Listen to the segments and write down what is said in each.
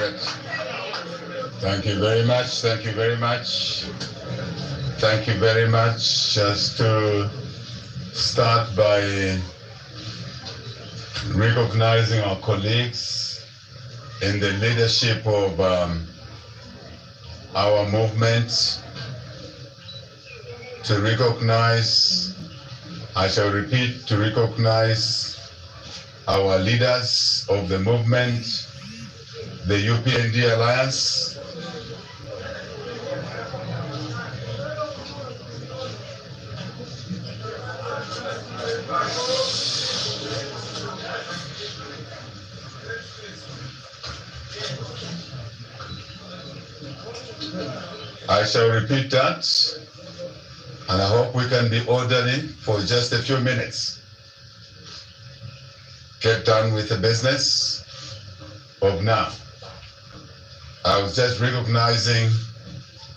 Good. Thank you very much. Thank you very much. Thank you very much. Just to start by recognizing our colleagues in the leadership of our movement, to recognize, I shall repeat, to recognize our leaders of the movement, the UPND Alliance, I shall repeat that, and I hope we can be orderly for just a few minutes. Get done with the business of now. I was just recognizing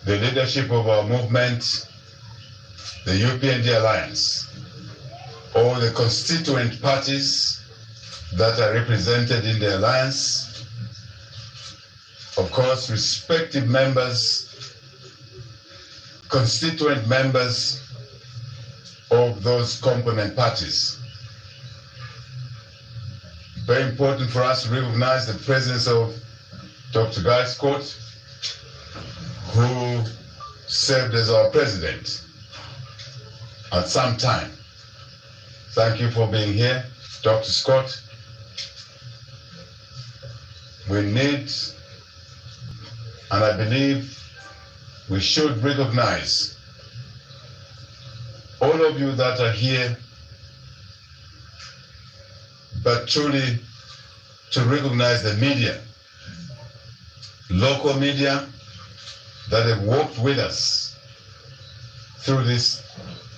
the leadership of our movement, the UPND Alliance, all the constituent parties that are represented in the alliance, of course, respective members, constituent members of those component parties. Very important for us to recognize the presence of Dr. Guy Scott, who served as our president at some time. Thank you for being here, Dr. Scott. We need, and I believe we should recognize all of you that are here, but truly to recognize the media, local media that have walked with us through this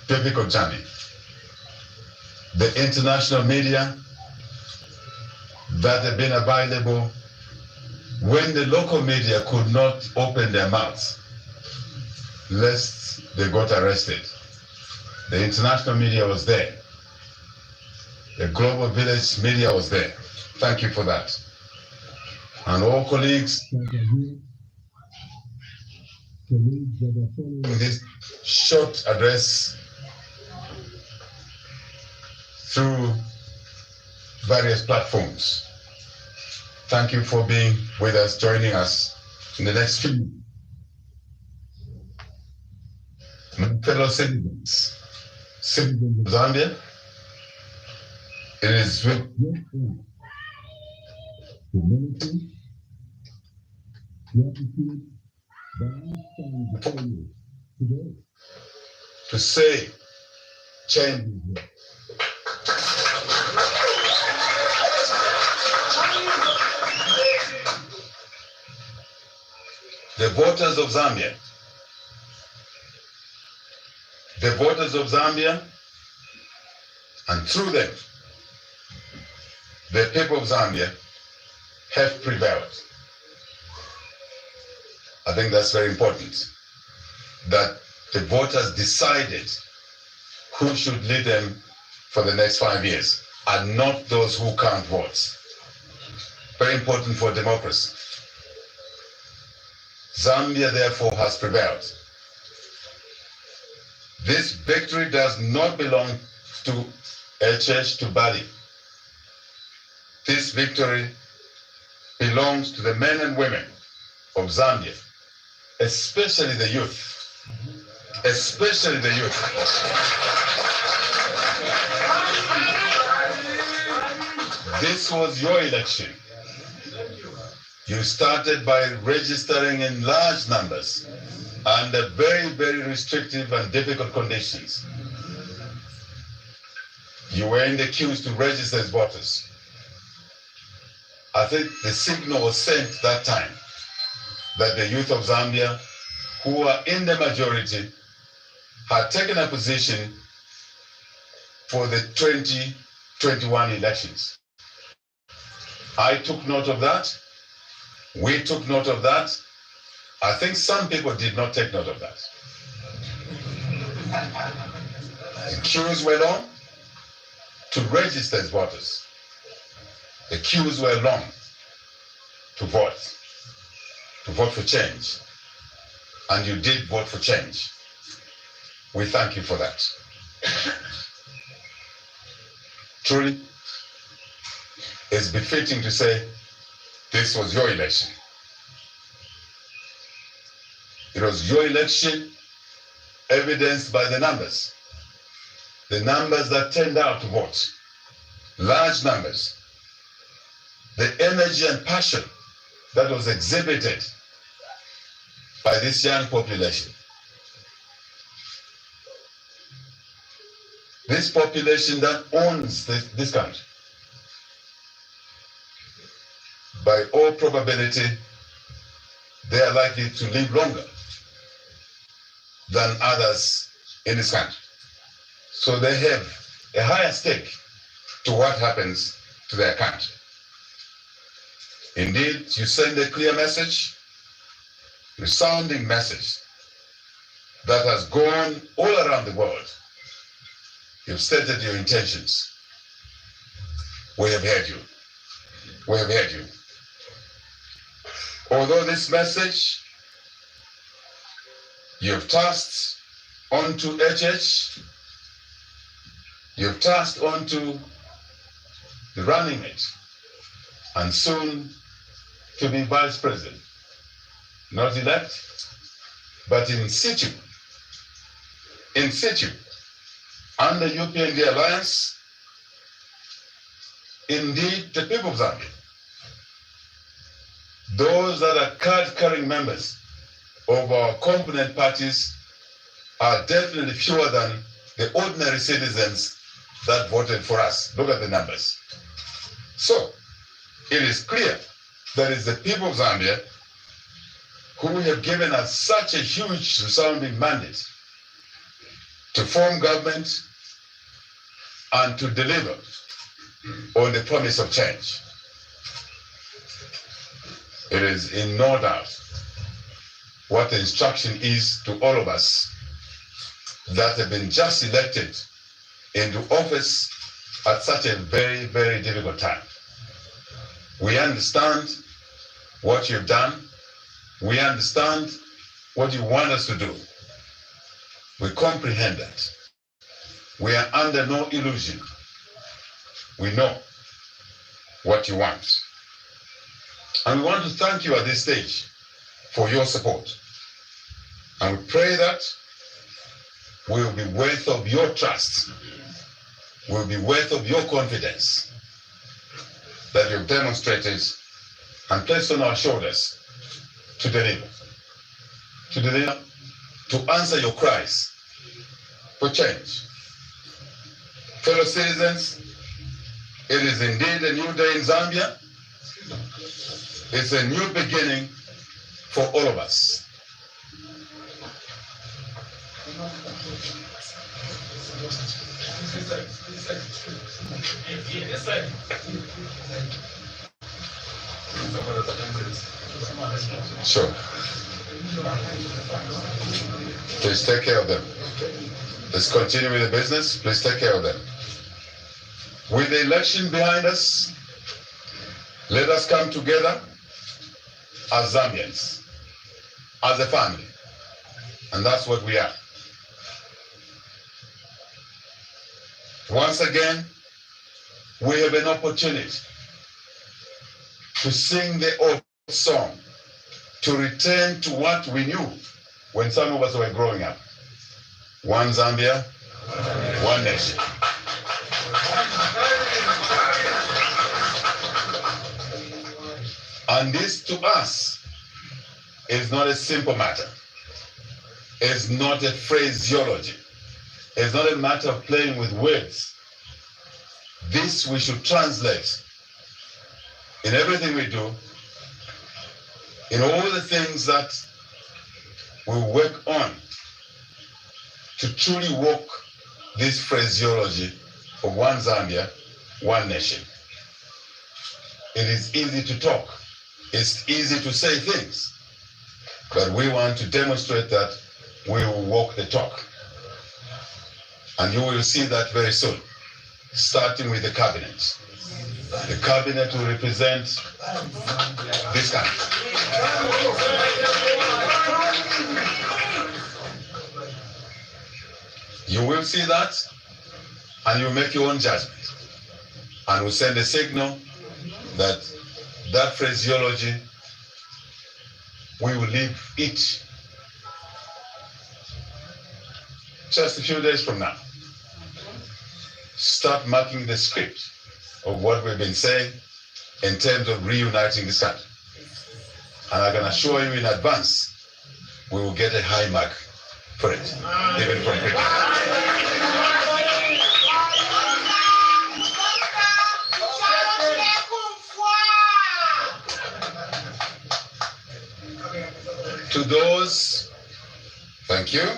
difficult journey. The international media that have been available when the local media could not open their mouths, lest they got arrested. The international media was there. The global village media was there. Thank you for that. And all colleagues in this short address through various platforms. Thank you for being with us, joining us in the next few minutes. My fellow citizens of Zambia, it is with humility, gratitude, that I stand before you today to say, change is here. The voters of Zambia, and through them, the people of Zambia have prevailed. I think that's very important, that the voters decided who should lead them for the next 5 years, and not those who can't vote. Very important for democracy. Zambia, therefore, has prevailed. This victory does not belong to Echech, to Bali. This victory belongs to the men and women of Zambia, especially the youth. Especially the youth. This was your election. You started by registering in large numbers under very, very restrictive and difficult conditions. You were in the queues to register as voters. I think the signal was sent that time that the youth of Zambia, who are in the majority, had taken a position for the 2021 elections. I took note of that. We took note of that. I think some people did not take note of that. The queues were long to register as voters. The queues were long to vote. to vote for change, and you did vote for change. We thank you for that. Truly, it's befitting to say this was your election. It was your election evidenced by the numbers that turned out to vote, large numbers, the energy and passion that was exhibited by this young population. This population that owns this country, by all probability, they are likely to live longer than others in this country. So they have a higher stake to what happens to their country. Indeed, you send a clear message, resounding message that has gone all around the world. You've stated your intentions. We have heard you. We have heard you. Although this message you've tasked onto HH, you've tasked onto the running mate, and soon to be vice president, not elect, but in situ, under UPND Alliance, indeed the people of Zambia, those that are card-carrying members of our component parties are definitely fewer than the ordinary citizens that voted for us. Look at the numbers. So, it is clear that it's the people of Zambia who have given us such a huge resounding mandate to form government and to deliver on the promise of change. It is in no doubt what the instruction is to all of us that have been just elected into office at such a very, very difficult time. We understand what you've done. We understand what you want us to do. We comprehend that. We are under no illusion. We know what you want. And we want to thank you at this stage for your support. And we pray that we will be worth of your trust. We will be worth of your confidence that you've demonstrated and placed on our shoulders to deliver, to answer your cries for change. Fellow citizens, it is indeed a new day in Zambia. It's a new beginning for all of us. Sure. Please take care of them. Let's continue with the business. Please take care of them. With the election behind us, let us come together as Zambians, as a family. And that's what we are. Once again, we have an opportunity to sing the old song, to return to what we knew when some of us were growing up. One Zambia, one nation. And this to us is not a simple matter. It's not a phraseology. It's not a matter of playing with words. This we should translate in everything we do, in all the things that we work on to truly walk this phraseology of one Zambia, one nation. It is easy to talk. It's easy to say things. But we want to demonstrate that we will walk the talk. And you will see that very soon, starting with the cabinet. The cabinet will represent this country. You will see that, and you make your own judgment. And we send a signal that that phraseology, we will leave it just a few days from now. Start marking the script of what we've been saying in terms of reuniting this country. And I can assure you in advance, we will get a high mark for it, even from people. To those, thank you,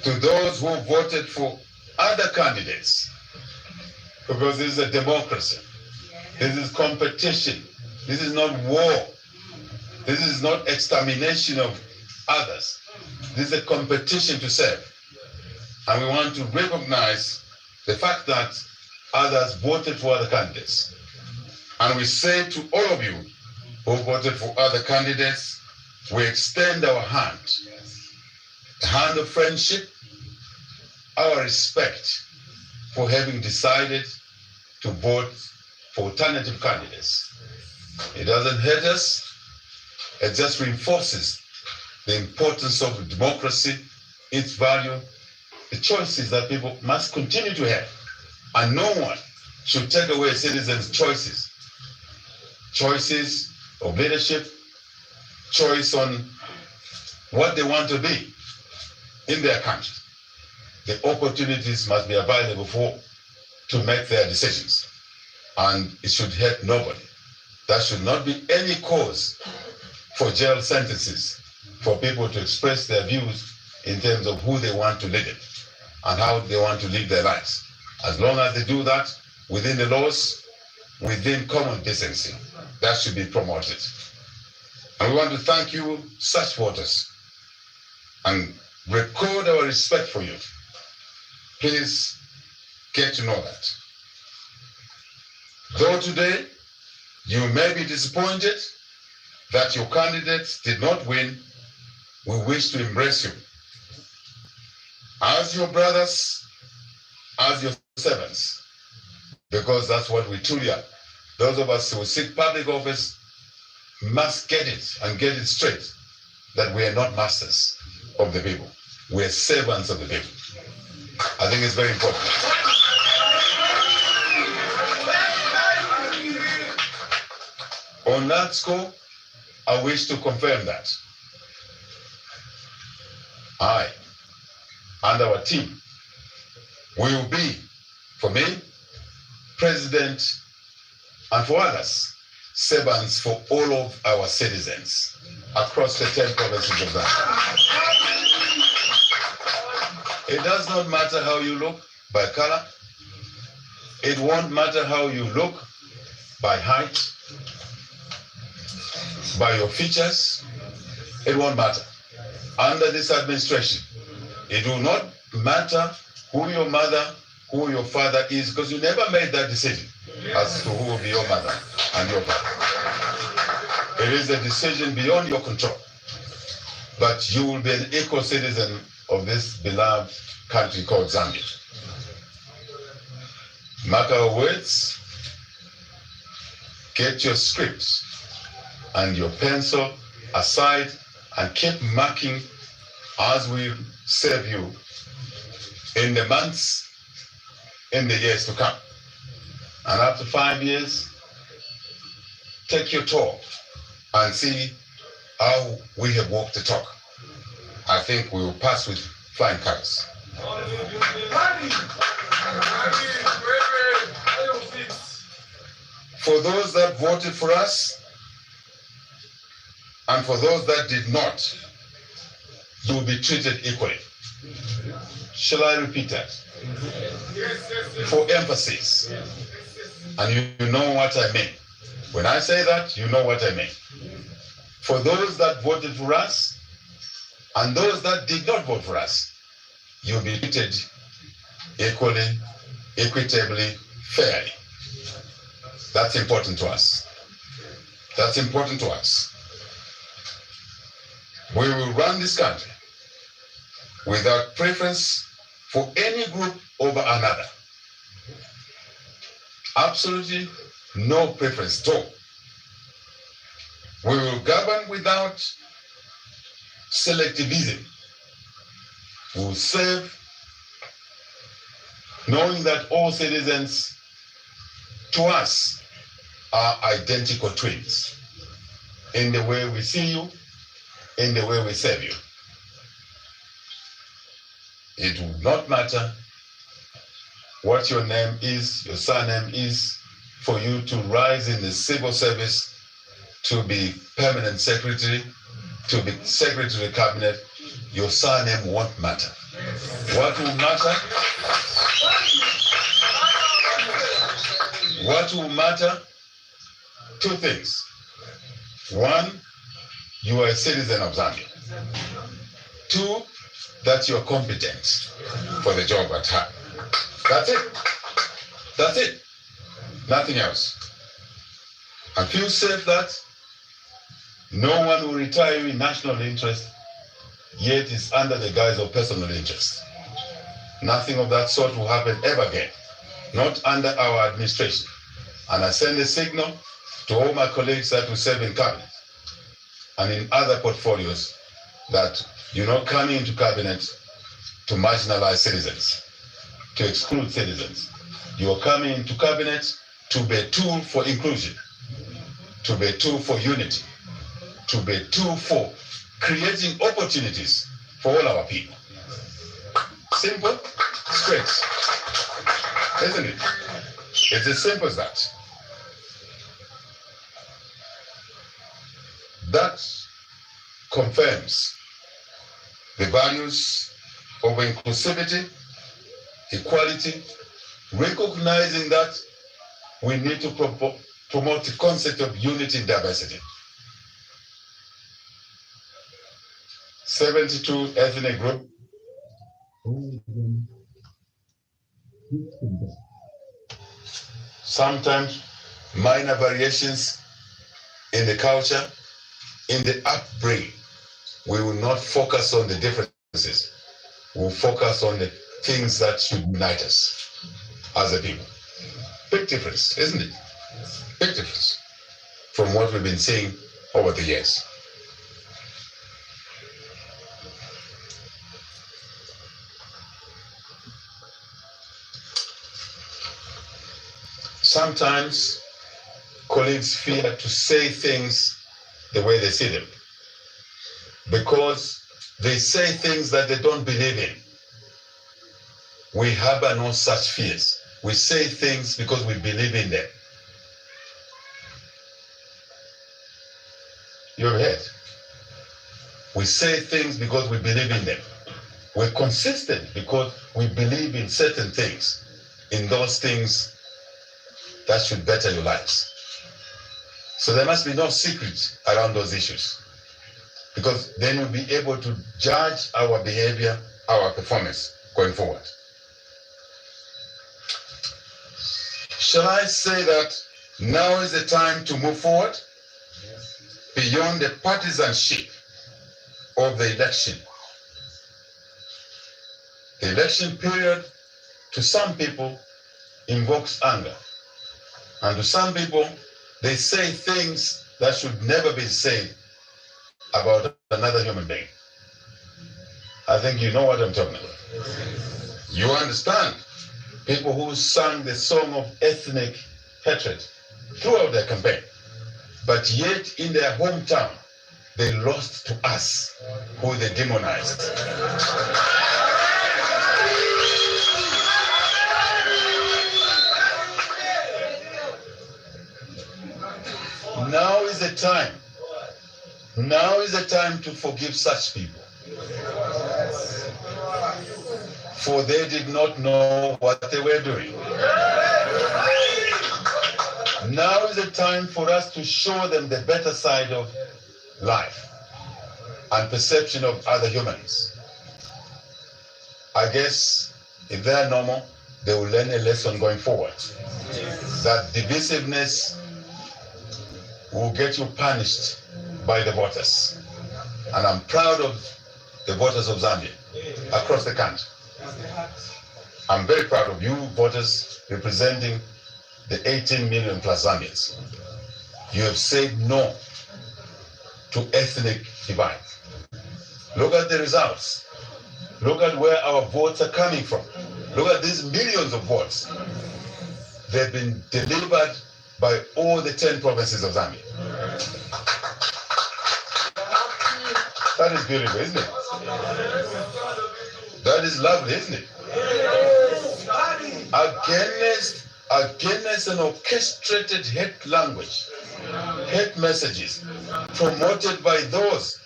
to those who voted for other candidates, because this is a democracy, this is competition, this is not war, this is not extermination of others, this is a competition to serve. And we want to recognize the fact that others voted for other candidates. And we say to all of you who voted for other candidates, we extend our hand, a hand of friendship, our respect for having decided to vote for alternative candidates. It doesn't hurt us, it just reinforces the importance of democracy, its value, the choices that people must continue to have. And no one should take away citizens' choices. Choices of leadership, choice on what they want to be in their country. The opportunities must be available to make their decisions. And it should hurt nobody. There should not be any cause for jail sentences for people to express their views in terms of who they want to lead it and how they want to live their lives. As long as they do that within the laws, within common decency, that should be promoted. And we want to thank you, such voters, and record our respect for you. Please get to know that. Though today you may be disappointed that your candidate did not win, we wish to embrace you as your brothers, as your servants, because that's what we truly are. Those of us who seek public office must get it and get it straight that we are not masters of the people. We are servants of the people. I think it's very important. On that score, I wish to confirm that I and our team will be, for me, president, and for others, servants for all of our citizens across the 10 provinces of Ghana. It does not matter how you look by color. It won't matter how you look by height, by your features. It won't matter. Under this administration, it will not matter who your mother, who your father is, because you never made that decision as to who will be your mother and your father. It is a decision beyond your control. But you will be an equal citizen of this beloved country called Zambia. Mark our words, get your scripts and your pencil aside and keep marking as we serve you in the months, in the years to come. And after 5 years, take your tour and see how we have walked the talk. I think we will pass with flying colors. For those that voted for us, and for those that did not, you will be treated equally. Shall I repeat that? For emphasis. And you know what I mean. When I say that, you know what I mean. For those that voted for us, and those that did not vote for us, you'll be treated equally, equitably, fairly. That's important to us. That's important to us. We will run this country without preference for any group over another. Absolutely no preference at all. We will govern without selectivism. We will serve knowing that all citizens to us are identical twins in the way we see you, in the way we serve you. It will not matter what your name is, your surname is, for you to rise in the civil service, to be permanent secretary, to be secretary of cabinet. Your surname won't matter. What will matter? What will matter? Two things. One, you are a citizen of Zambia. Two, that you are competent for the job at hand. That's it. That's it. Nothing else. And feel safe that no one will retire you in national interest, yet is under the guise of personal interest. Nothing of that sort will happen ever again. Not under our administration. And I send a signal to all my colleagues that will serve in cabinet and in other portfolios that you're not coming into cabinet to marginalize citizens, to exclude citizens. You are coming into cabinet to be a tool for inclusion, to be a tool for unity, to be a tool for creating opportunities for all our people. Simple, straight, isn't it? It's as simple as that. That confirms the values of inclusivity, equality, recognizing that we need to promote the concept of unity and diversity. 72 ethnic groups. Sometimes minor variations in the culture, in the upbringing. We will not focus on the differences. We'll focus on the things that should unite us as a people. Big difference, isn't it? Big difference from what we've been seeing over the years. Sometimes colleagues fear to say things the way they see them because they say things that they don't believe in. We harbor no such fears. We say things because we believe in them. You've heard. We say things because we believe in them. We're consistent because we believe in certain things, in those things that should better your lives. So there must be no secret around those issues, because then we'll be able to judge our behavior, our performance going forward. Shall I say that now is the time to move forward beyond the partisanship of the election? The election period, to some people, invokes anger. And to some people, they say things that should never be said about another human being. I think you know what I'm talking about. You understand people who sang the song of ethnic hatred throughout their campaign, but yet in their hometown, they lost to us, who they demonized. Now is the time. Now is the time to forgive such people. For they did not know what they were doing. Now is the time for us to show them the better side of life and perception of other humans. I guess if they're normal, they will learn a lesson going forward. That divisiveness will get you punished by the voters. And I'm proud of the voters of Zambia across the country. I'm very proud of you voters representing the 18 million plus Zambians. You have said no to ethnic divide. Look at the results. Look at where our votes are coming from. Look at these millions of votes. They've been delivered by all the 10 provinces of Zambia. That is beautiful, isn't it? That is lovely, isn't it? Against an orchestrated hate language, hate messages promoted by those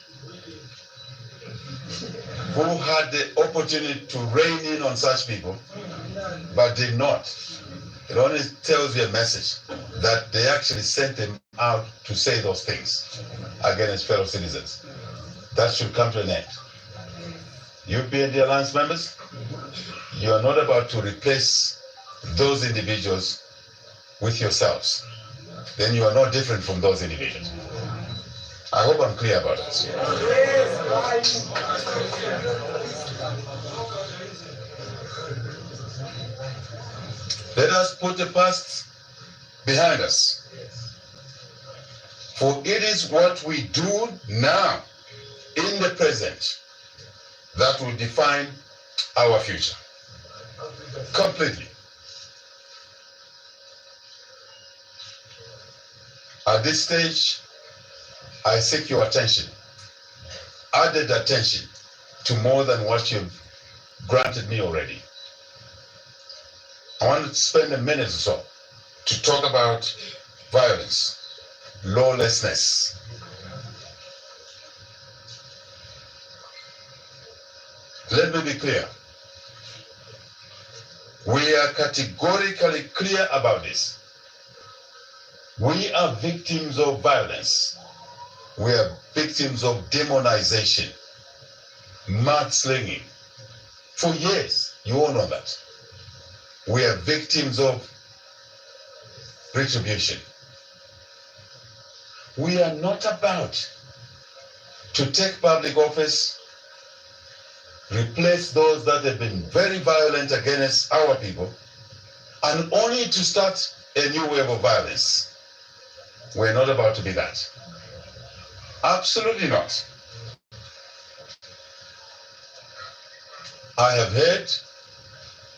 who had the opportunity to rein in on such people, but did not. It only tells you a message that they actually sent them out to say those things against fellow citizens. That should come to an end. You PND Alliance members, you are not about to replace those individuals with yourselves. Then you are not different from those individuals. I hope I'm clear about it. Let us put the past behind us. For it is what we do now, in the present, that will define our future. Completely. At this stage, I seek your attention, added attention to more than what you've granted me already. I want to spend a minute or so to talk about violence, lawlessness. Let me be clear. We are categorically clear about this. We are victims of violence. We are victims of demonization, mudslinging. For years, you all know that. We are victims of retribution. We are not about to take public office, replace those that have been very violent against our people, and only to start a new wave of violence. We're not about to be that. Absolutely not. I have heard,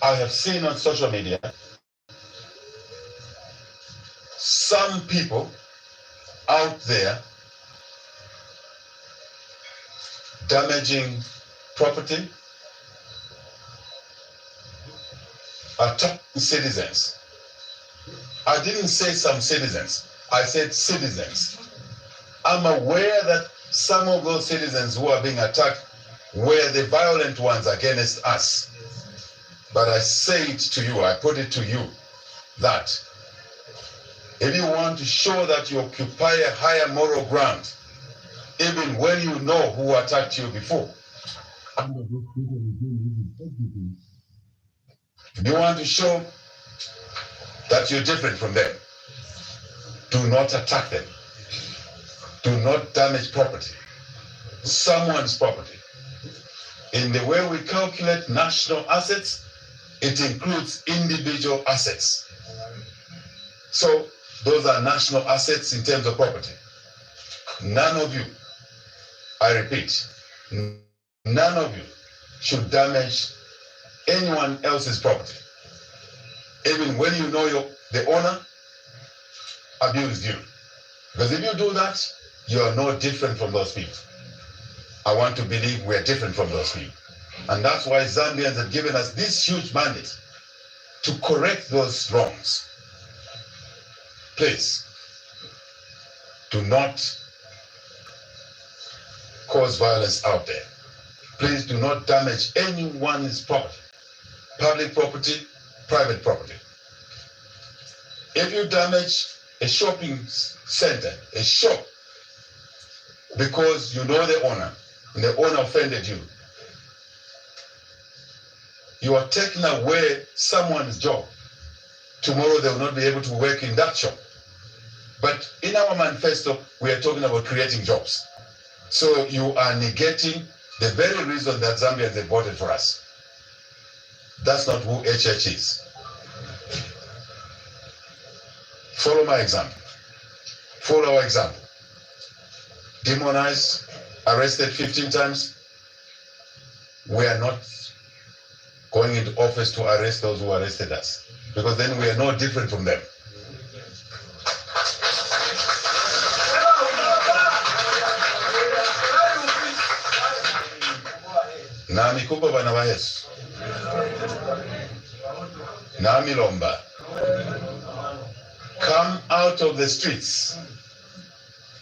I have seen on social media, some people out there damaging property, attacking citizens. I didn't say some citizens, I said citizens. I'm aware that some of those citizens who are being attacked were the violent ones against us. But I say it to you, I put it to you, that if you want to show that you occupy a higher moral ground, even when you know who attacked you before, if you want to show that you're different from them, do not attack them. Do not damage property, someone's property. In the way we calculate national assets, it includes individual assets. So those are national assets in terms of property. None of you, I repeat, none of you should damage anyone else's property. Even when you know the owner abused you. Because if you do that, you are no different from those people. I want to believe we're different from those people. And that's why Zambians have given us this huge mandate to correct those wrongs. Please, do not cause violence out there. Please do not damage anyone's property, public property, private property. If you damage a shopping center, a shop, because you know the owner, and the owner offended you, You are taking away someone's job. Tomorrow they will not be able to work in that shop. But in our manifesto, we are talking about creating jobs. So you are negating the very reason that Zambians have voted for us. That's not who HH is. Follow my example. Follow our example. Demonized, arrested 15 times. We are not going into office to arrest those who arrested us, because then we are no different from them. Nami kupa bana wa Yesu. Nami lomba. Come out of the streets.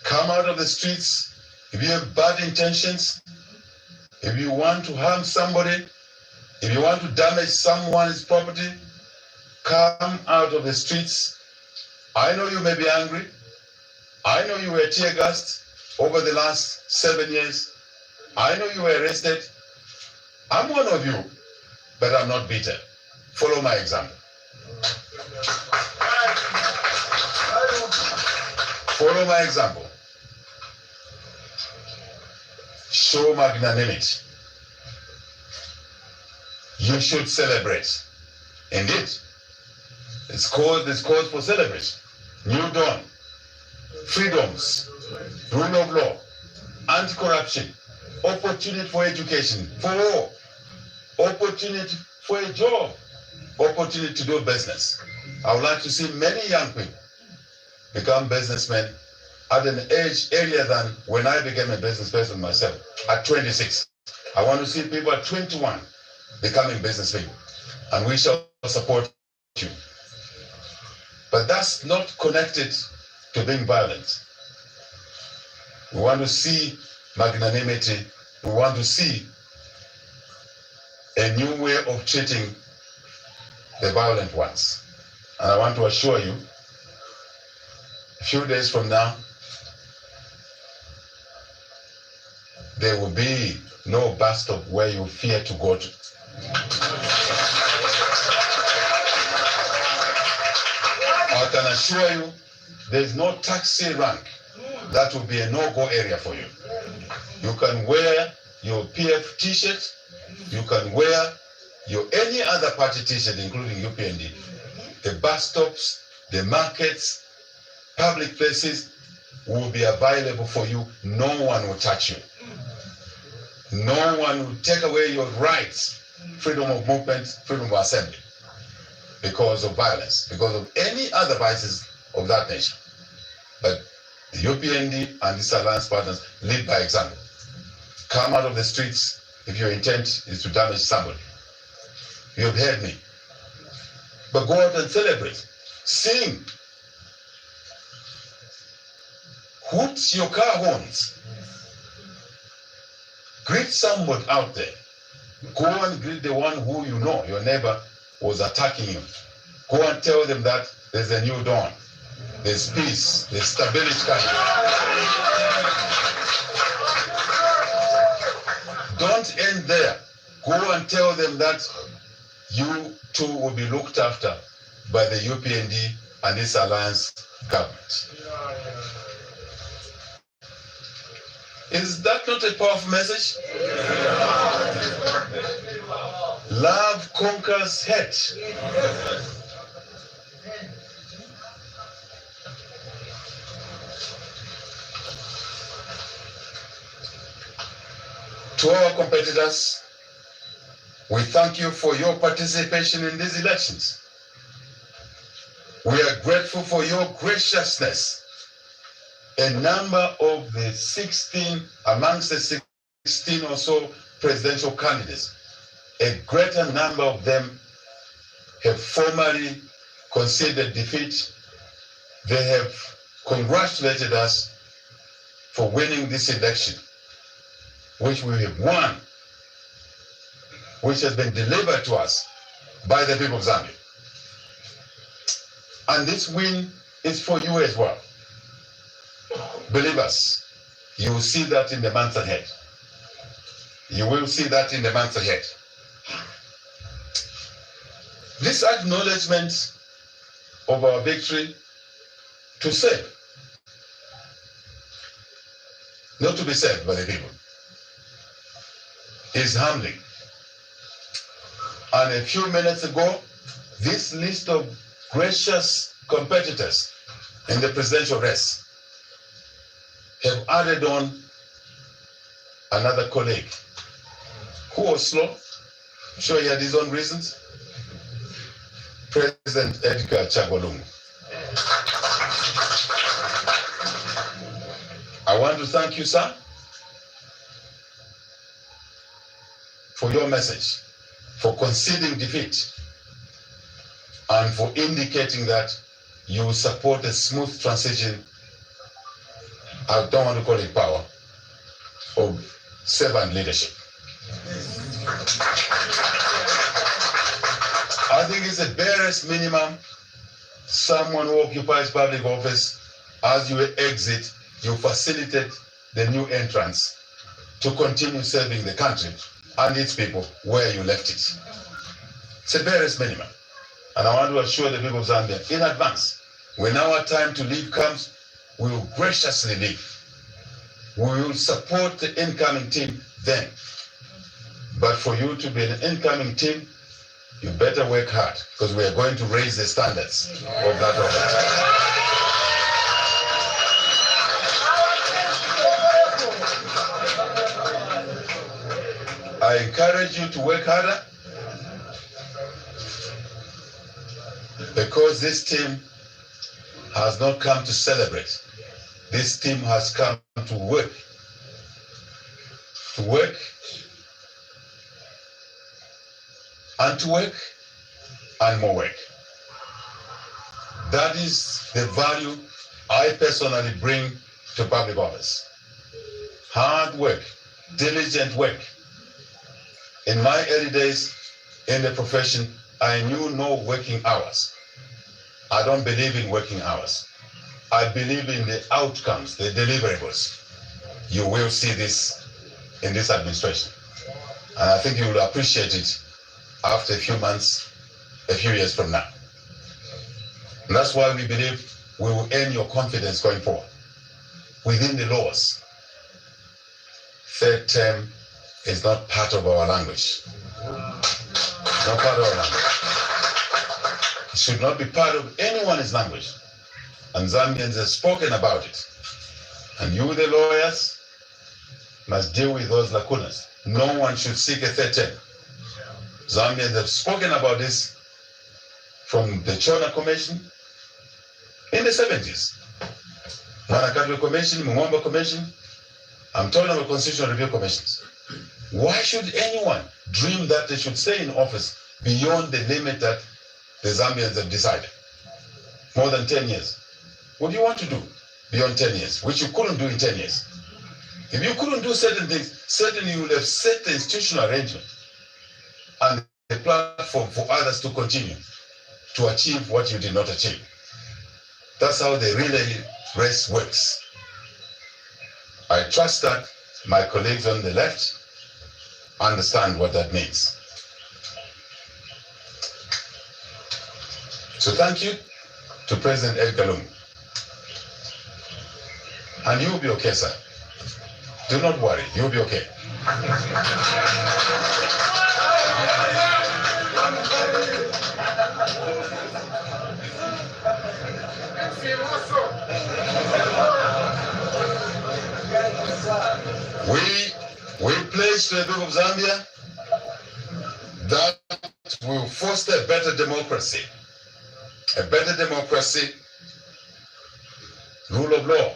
Come out of the streets. If you have bad intentions, if you want to harm somebody, if you want to damage someone's property, come out of the streets. I know you may be angry. I know you were tear gassed over the last 7 years. I know you were arrested. I'm one of you, but I'm not bitter. Follow my example. Follow my example. Show magnanimity. You should celebrate. Indeed. It's cause for celebration. New dawn. Freedoms. Rule of law. Anti-corruption. Opportunity for education. For all. Opportunity for a job. Opportunity to do business. I would like to see many young people become businessmen at an age earlier than when I became a business person myself, at 26. I want to see people at 21 becoming business people, and we shall support you. But that's not connected to being violent. We want to see magnanimity. We want to see a new way of treating the violent ones. And I want to assure you, a few days from now, there will be no bus stop where you fear to go to. I can assure you, there is no taxi rank that will be a no-go area for you. You can wear your PF t-shirt, you can wear your any other party t-shirt, including UPND. The bus stops, the markets, public places will be available for you. No one will touch you. No one will take away your rights, freedom of movement, freedom of assembly, because of violence, because of any other vices of that nature. But the UPND and these alliance partners lead by example. Come out of the streets if your intent is to damage somebody. You have heard me. But go out and celebrate. Sing. Hoot your car horns. Greet somebody out there. Go and greet the one who you know, your neighbor, was attacking you. Go and tell them that there's a new dawn. There's peace. There's stability coming. Don't end there. Go and tell them that you too will be looked after by the UPND and its alliance government. Is that not a powerful message? Love conquers hate. To our competitors, we thank you for your participation in these elections. We are grateful for your graciousness. A number of the 16, amongst the 16 or so presidential candidates, a greater number of them have formally conceded defeat. They have congratulated us for winning this election, which we have won, which has been delivered to us by the people of Zambia. And this win is for you as well. Believe us, you will see that in the months ahead. You will see that in the months ahead. This acknowledgement of our victory to say, not to be said by the people, is humbling. And a few minutes ago, this list of gracious competitors in the presidential race have added on another colleague who was slow. I'm sure he had his own reasons. President Edgar Chagolungu. I want to thank you, sir, for your message, for conceding defeat, and for indicating that you support a smooth transition, I don't want to call it power, of servant leadership. I think it's the barest minimum. Someone who occupies public office, as you exit, you facilitate the new entrance to continue serving the country and its people where you left it. It's the barest minimum. And I want to assure the people of Zambia in advance, when our time to leave comes, we will graciously leave. We will support the incoming team then. But for you to be an incoming team, you better work hard, because we are going to raise the standards of that office. I encourage you to work harder, because this team has not come to celebrate. This team has come to work. To work and to work and more work. That is the value I personally bring to public office. Hard work, diligent work. In my early days in the profession, I knew no working hours. I don't believe in working hours. I believe in the outcomes, the deliverables. You will see this in this administration. And I think you will appreciate it after a few months, a few years from now. And that's why we believe we will earn your confidence going forward. Within the laws, third term is not part of our language. Not part of our language. It should not be part of anyone's language. And Zambians have spoken about it. And you, the lawyers, must deal with those lacunas. No one should seek a third term. Zambians have spoken about this from the Chona Commission in the 70s. Manakatwe Commission, Mwamba Commission. I'm talking about Constitutional Review Commissions. Why should anyone dream that they should stay in office beyond the limit that the Zambians have decided? More than 10 years. What do you want to do beyond 10 years, which you couldn't do in 10 years? If you couldn't do certain things, certainly you would have set the institutional arrangement and the platform for others to continue to achieve what you did not achieve. That's how the relay race works. I trust that my colleagues on the left understand what that means. So thank you to President Edgar Lungu. And you'll be okay, sir. Do not worry, you'll be okay. We pledge to the people of Zambia that we will foster a better democracy. A better democracy, rule of law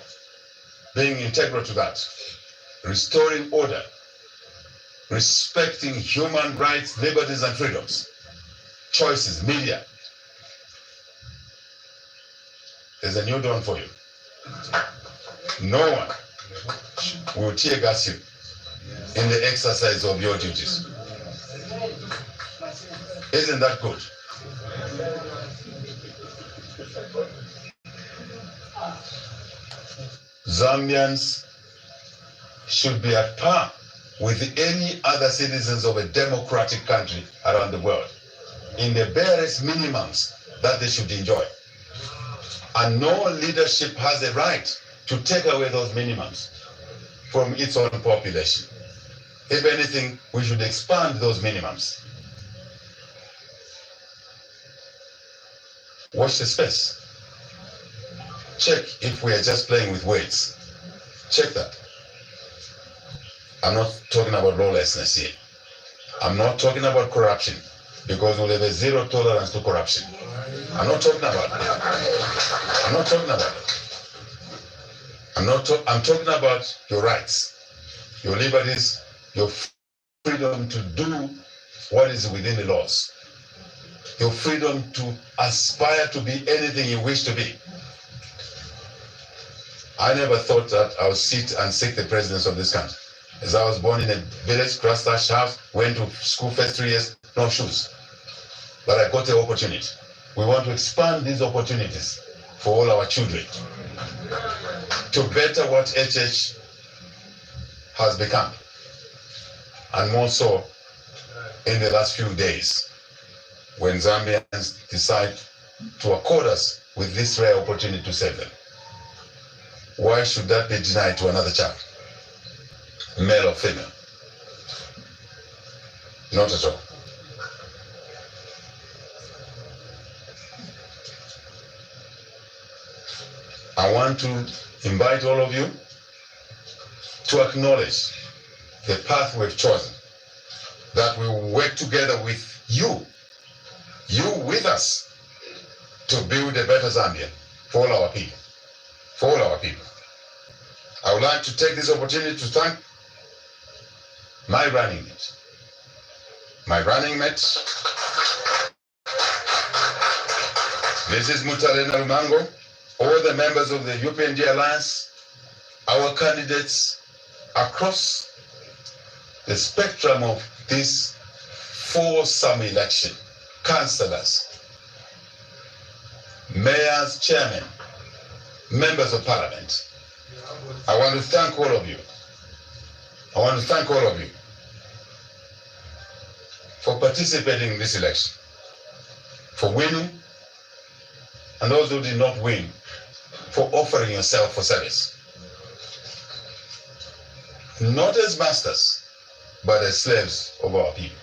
being integral to that, restoring order, respecting human rights, liberties, and freedoms, choices, media. There's a new dawn for you. No one will tear gas you in the exercise of your duties. Isn't that good? Zambians should be at par with any other citizens of a democratic country around the world. in the barest minimums that they should enjoy. And no leadership has the right to take away those minimums from its own population. If anything, we should expand those minimums. Watch the space. Check if we are just playing with words. Check that. I'm not talking about lawlessness here. I'm not talking about corruption, because we'll have a zero tolerance to corruption. I'm not talking about it. I'm not talking about it. I'm talking about your rights, your liberties, your freedom to do what is within the laws, your freedom to aspire to be anything you wish to be. I never thought that I would sit and seek the presidents of this country. As I was born in a village, grass-thatched house, went to school first 3 years, no shoes. But I got the opportunity. We want to expand these opportunities for all our children to better what HH has become. And more so in the last few days, when Zambians decide to accord us with this rare opportunity to save them. Why should that be denied to another child, male or female? Not at all. I want to invite all of you to acknowledge the path we've chosen, that we will work together with you with us, to build a better Zambia for all our people, for all our people. I would like to take this opportunity to thank my running mate, Mrs. Mutalena Lumango, all the members of the UPND Alliance, our candidates across the spectrum of this four-sum election, councillors, mayors, chairmen, members of parliament. I want to thank all of you. I want to thank all of you for participating in this election, for winning, and those who did not win, for offering yourself for service. Not as masters, but as slaves of our people.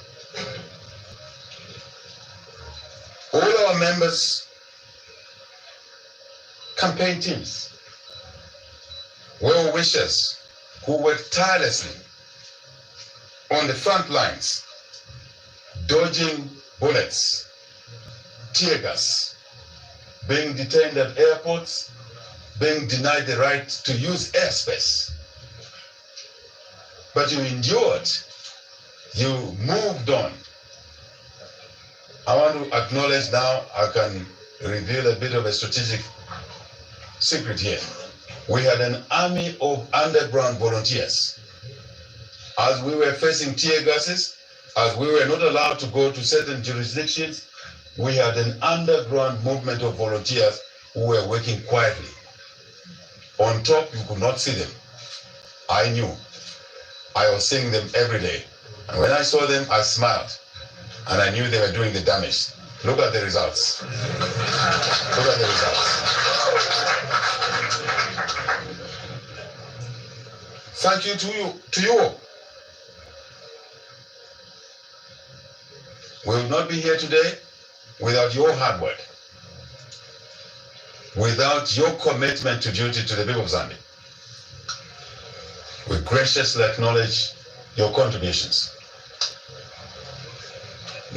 All our members, campaign teams, well-wishers who worked tirelessly on the front lines, dodging bullets, tear gas, being detained at airports, being denied the right to use airspace. But you endured, you moved on. I want to acknowledge now, I can reveal a bit of a strategic secret here. We had an army of underground volunteers. As we were facing tear gases, as we were not allowed to go to certain jurisdictions, we had an underground movement of volunteers who were working quietly. On top, you could not see them. I knew. I was seeing them every day. And when I saw them, I smiled. And I knew they were doing the damage. Look at the results. Look at the results. Thank you to you all. We will not be here today without your hard work, without your commitment to duty to the people of Zambia. We graciously acknowledge your contributions.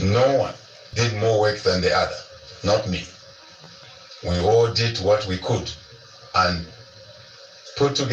No one did more work than the other, not me. We all did what we could and put together